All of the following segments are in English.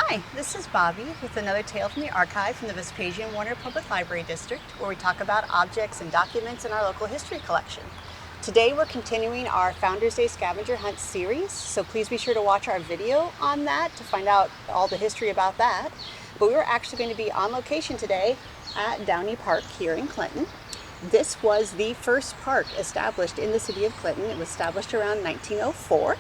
Hi, this is Bobbi with another tale from the archive from the Vespasian Warner Public Library District, where we talk about objects and documents in our local history collection. Today we're continuing our Founders Day Scavenger Hunt series, so please be sure to watch our video on that to find out all the history about that. But we're actually going to be on location today at Downey Park here in Clinton. This was the first park established in the city of Clinton. It was established around 1904.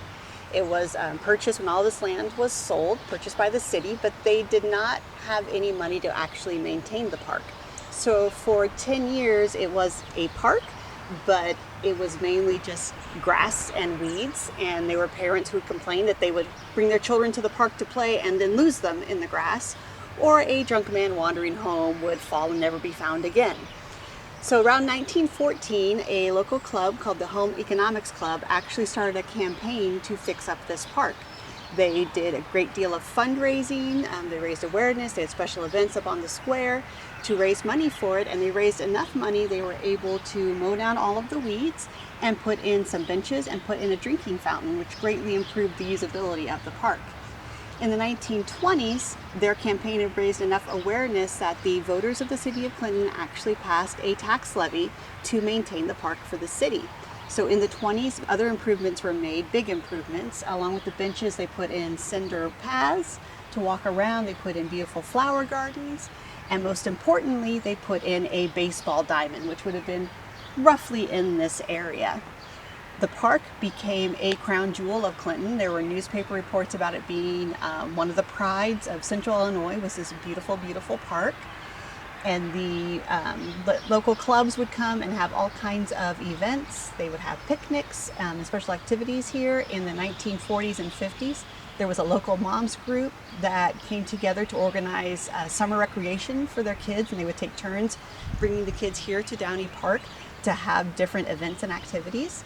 It was purchased when all this land was sold, purchased by the city, but they did not have any money to actually maintain the park. So for 10 years it was a park, but it was mainly just grass and weeds, and there were parents who complained that they would bring their children to the park to play and then lose them in the grass, or a drunk man wandering home would fall and never be found again. So around 1914, a local club called the Home Economics Club actually started a campaign to fix up this park. They did a great deal of fundraising, they raised awareness, they had special events up on the square to raise money for it, and they raised enough money they were able to mow down all of the weeds and put in some benches and put in a drinking fountain, which greatly improved the usability of the park. In the 1920s, their campaign had raised enough awareness that the voters of the city of Clinton actually passed a tax levy to maintain the park for the city. So in the 20s, other improvements were made, big improvements. Along with the benches, they put in cinder paths to walk around, they put in beautiful flower gardens, and most importantly, they put in a baseball diamond, which would have been roughly in this area. The park became a crown jewel of Clinton. There were newspaper reports about it being one of the prides of Central Illinois. Was this beautiful, beautiful park. And the local clubs would come and have all kinds of events. They would have picnics and special activities here. In the 1940s and 50s, there was a local moms group that came together to organize summer recreation for their kids, and they would take turns bringing the kids here to Downey Park to have different events and activities.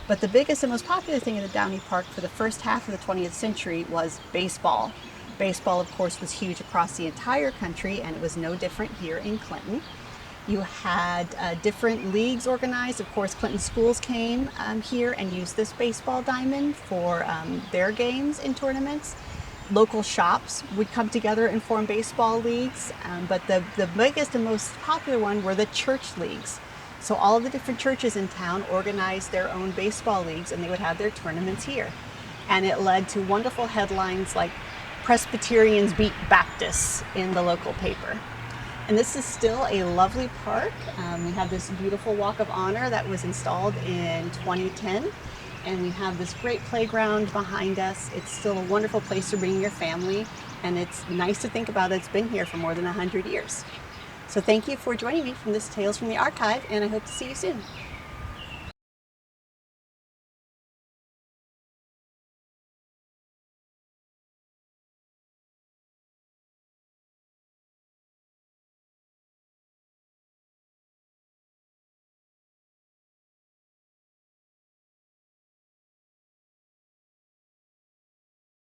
But the biggest and most popular thing in the Downey Park for the first half of the 20th century was baseball. Baseball, of course, was huge across the entire country, and it was no different here in Clinton. You had different leagues organized. Of course, Clinton schools came here and used this baseball diamond for their games and tournaments. Local shops would come together and form baseball leagues, but the biggest and most popular one were the church leagues. So all of the different churches in town organized their own baseball leagues, and they would have their tournaments here. And it led to wonderful headlines like Presbyterians beat Baptists in the local paper. And this is still a lovely park. We have this beautiful walk of honor that was installed in 2010. And we have this great playground behind us. It's still a wonderful place to bring your family. And it's nice to think about that it's been here for more than 100 years. So thank you for joining me from this Tales from the Archive, and I hope to see you soon.